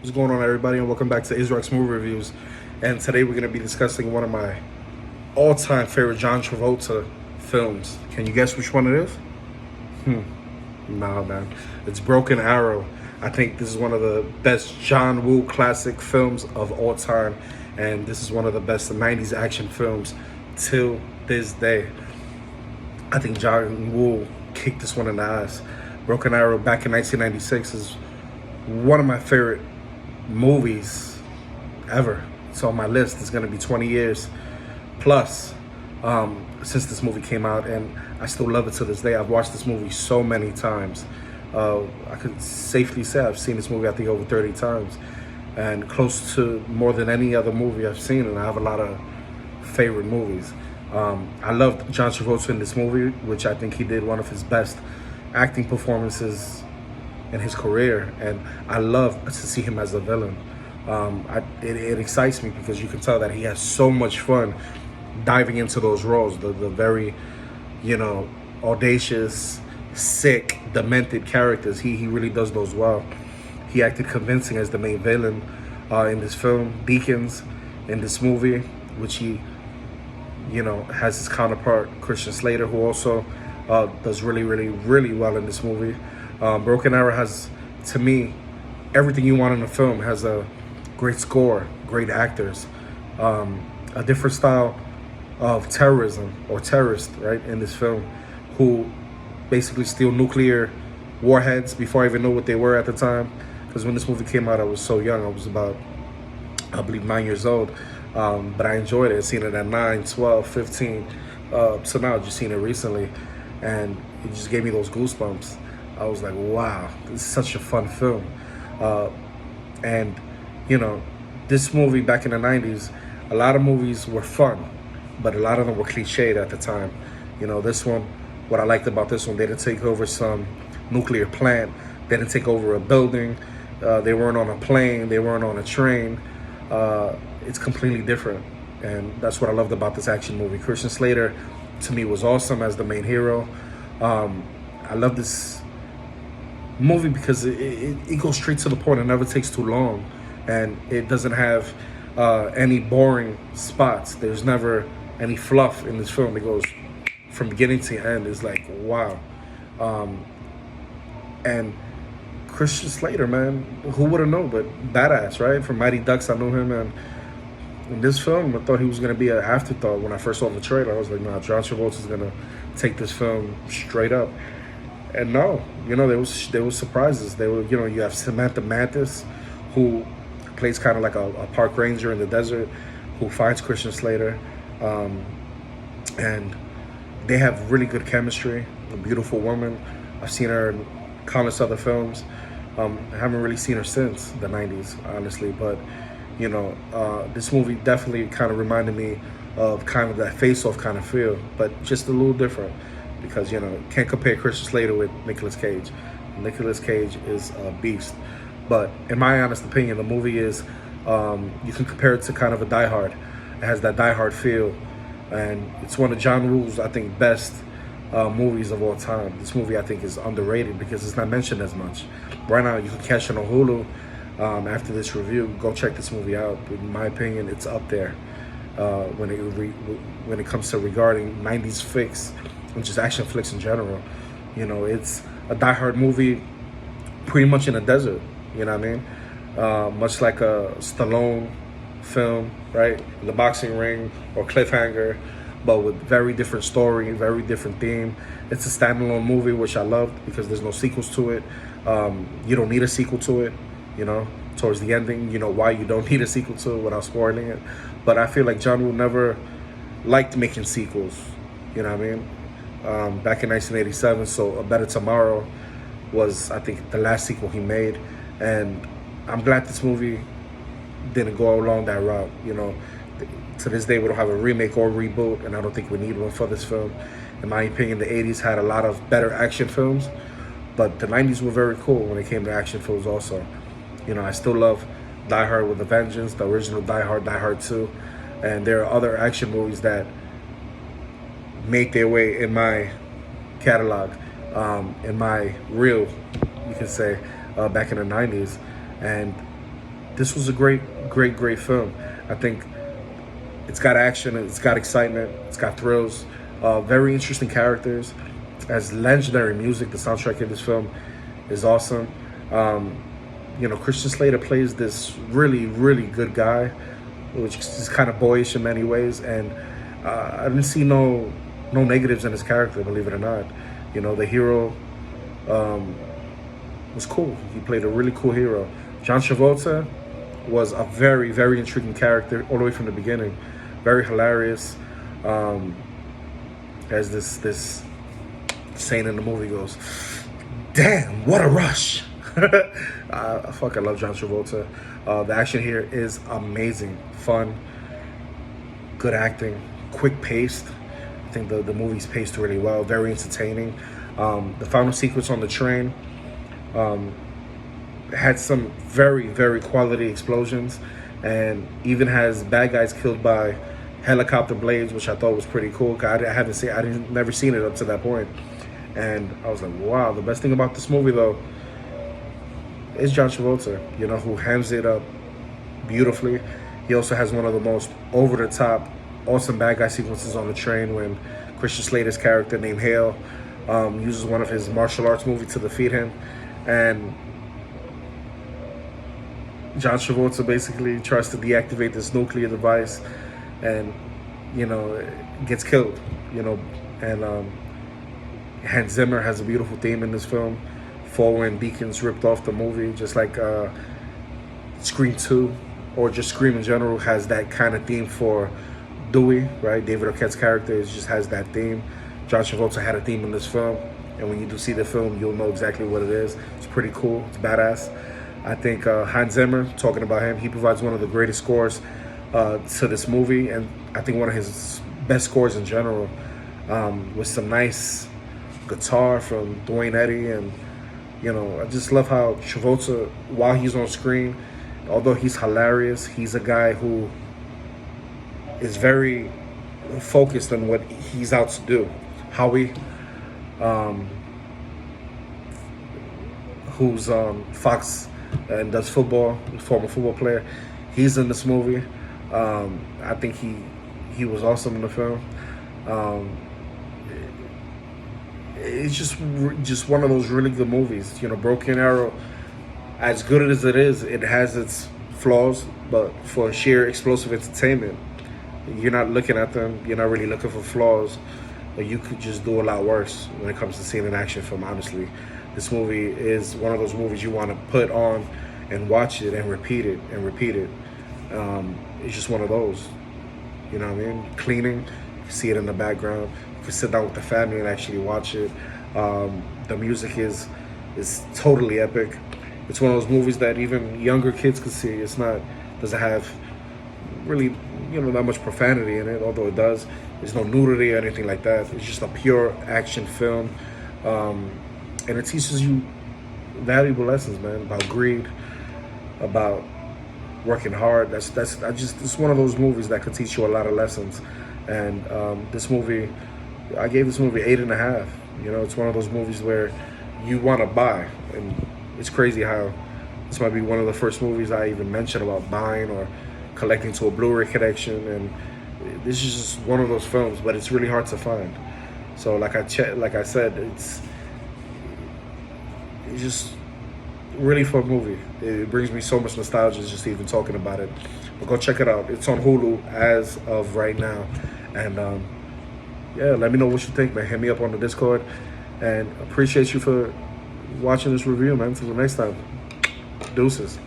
What's going on, everybody, and welcome back to Israel's Movie Reviews. And today we're going to be discussing one of my all-time favorite John Travolta films. Can you guess which one it is? Nah, man. It's Broken Arrow. I think this is one of the best John Woo classic films of all time, and this is one of the best 90s action films till this day. I think John Woo kicked this one in the ass. Broken Arrow back in 1996 is one of my favorite movies ever. It's on my list. It's going to be 20 years plus since this movie came out, and I still love it to this day. I've watched this movie so many times. I could safely say I've seen this movie, I think, over 30 times, and close to more than any other movie I've seen, and I have a lot of favorite movies. I loved John Travolta in this movie, which I think he did one of his best acting performances in his career, and I love to see him as a villain. It excites me because you can tell that he has so much fun diving into those roles, the very, audacious, sick, demented characters. He really does those well. He acted convincing as the main villain in this film, Deakins, in this movie, which he, has his counterpart, Christian Slater, who also does really, really, really well in this movie. Broken Arrow has, to me, everything you want in a film. Has a great score, great actors, a different style of terrorism or terrorist, right, in this film, who basically steal nuclear warheads before I even knew what they were at the time. Because when this movie came out, I was so young. I was about, I believe, 9 years old. But I enjoyed it. I've seen it at 9, 12, 15. So now I've just seen it recently, and it just gave me those goosebumps. I was like, wow, this is such a fun film. And, this movie back in the 90s, a lot of movies were fun, but a lot of them were cliched at the time. This one, what I liked about this one, they didn't take over some nuclear plant. They didn't take over a building. They weren't on a plane. They weren't on a train. It's completely different. And that's what I loved about this action movie. Christian Slater, to me, was awesome as the main hero. I love this movie because it goes straight to the point. It never takes too long, and it doesn't have any boring spots. There's never any fluff in this film. It goes from beginning to end. It's like, wow. And Christian Slater, man, who would have known? But badass, right? From Mighty Ducks, I knew him, and in this film, I thought he was going to be an afterthought. When I first saw the trailer, I was like, nah, John Travolta's going to take this film straight up. And no, there was surprises. They were, you have Samantha Mathis, who plays kind of like a park ranger in the desert, who finds Christian Slater, and they have really good chemistry. A beautiful woman. I've seen her in countless other films. I haven't really seen her since the 90s, honestly, but this movie definitely kind of reminded me of kind of that face-off kind of feel, but just a little different. Because, can't compare Christian Slater with Nicolas Cage. Nicolas Cage is a beast. But in my honest opinion, the movie is, you can compare it to kind of a Die Hard. It has that Die Hard feel. And it's one of John Woo's, I think, best movies of all time. This movie, I think, is underrated because it's not mentioned as much. Right now, you can catch it on Hulu. After this review, go check this movie out. In my opinion, it's up there when it comes to regarding 90s flicks and just action flicks in general. It's a Die Hard movie pretty much in a desert, you know what I mean? Much like a Stallone film, right? The boxing ring or Cliffhanger, but with very different story, very different theme. It's a standalone movie, which I loved because there's no sequels to it. You don't need a sequel to it, towards the ending, why you don't need a sequel to it without spoiling it. But I feel like John Woo never liked making sequels, you know what I mean? Back in 1987, so A Better Tomorrow was, I think, the last sequel he made, and I'm glad this movie didn't go along that route. To this day, we don't have a remake or reboot, and I don't think we need one for this film. In my opinion, the 80s had a lot of better action films, but the 90s were very cool when it came to action films also. I still love Die Hard with a Vengeance, the original Die Hard 2, and there are other action movies that make their way in my catalog, in my reel, you can say, back in the 90s. And this was a great film. I think it's got action, it's got excitement, it's got thrills, very interesting characters, has legendary music. The soundtrack in this film is awesome. Christian Slater plays this really good guy, which is kind of boyish in many ways, and I didn't see no negatives in his character, believe it or not. The hero was cool. He played a really cool hero. John Travolta was a very intriguing character all the way from the beginning. Very hilarious. As this saying in the movie goes, "Damn, what a rush!" I fucking love John Travolta. The action here is amazing, fun, good acting, quick paced. I think the movie's paced really well, very entertaining. The final sequence on the train had some very quality explosions, and even has bad guys killed by helicopter blades, which I thought was pretty cool. I didn't never seen it up to that point, and I was like, wow. The best thing about this movie though is John Travolta, who hands it up beautifully. He also has one of the most over-the-top, awesome bad guy sequences on the train when Christian Slater's character named Hale uses one of his martial arts movies to defeat him, and John Travolta basically tries to deactivate this nuclear device, and gets killed. And Hans Zimmer has a beautiful theme in this film, following Deakins ripped off the movie, just like Scream 2, or just Scream in general has that kind of theme for Dewey, right? David Arquette's character just has that theme. John Travolta had a theme in this film, and when you do see the film, you'll know exactly what it is. It's pretty cool. It's badass. I think Hans Zimmer, talking about him, he provides one of the greatest scores to this movie, and I think one of his best scores in general, with some nice guitar from Dwayne Eddy. And I just love how Travolta, while he's on screen, although he's hilarious, he's a guy who is very focused on what he's out to do. Howie, who's Fox and does football, former football player, he's in this movie. I think he was awesome in the film. It's just one of those really good movies. Broken Arrow, as good as it is, it has its flaws, but for sheer explosive entertainment, you're not looking at them. You're not really looking for flaws, but you could just do a lot worse when it comes to seeing an action film. Honestly, this movie is one of those movies you want to put on and watch it and repeat it and repeat it. It's just one of those. You know what I mean? Cleaning, you can see it in the background. You can sit down with the family and actually watch it. The music is totally epic. It's one of those movies that even younger kids can see. Doesn't have really that much profanity in it, although it does. There's no nudity or anything like that. It's just a pure action film, and it teaches you valuable lessons, man, about greed, about working hard. It's one of those movies that could teach you a lot of lessons. And this movie, I gave this movie 8.5. It's one of those movies where you want to buy, and it's crazy how this might be one of the first movies I even mentioned about buying or collecting to a Blu-ray collection. And this is just one of those films, but it's really hard to find. So like I said, it's just really fun movie. It brings me so much nostalgia just even talking about it. But go check it out. It's on Hulu as of right now. And let me know what you think, man. Hit me up on the Discord. And appreciate you for watching this review, man. Until the next time. Deuces.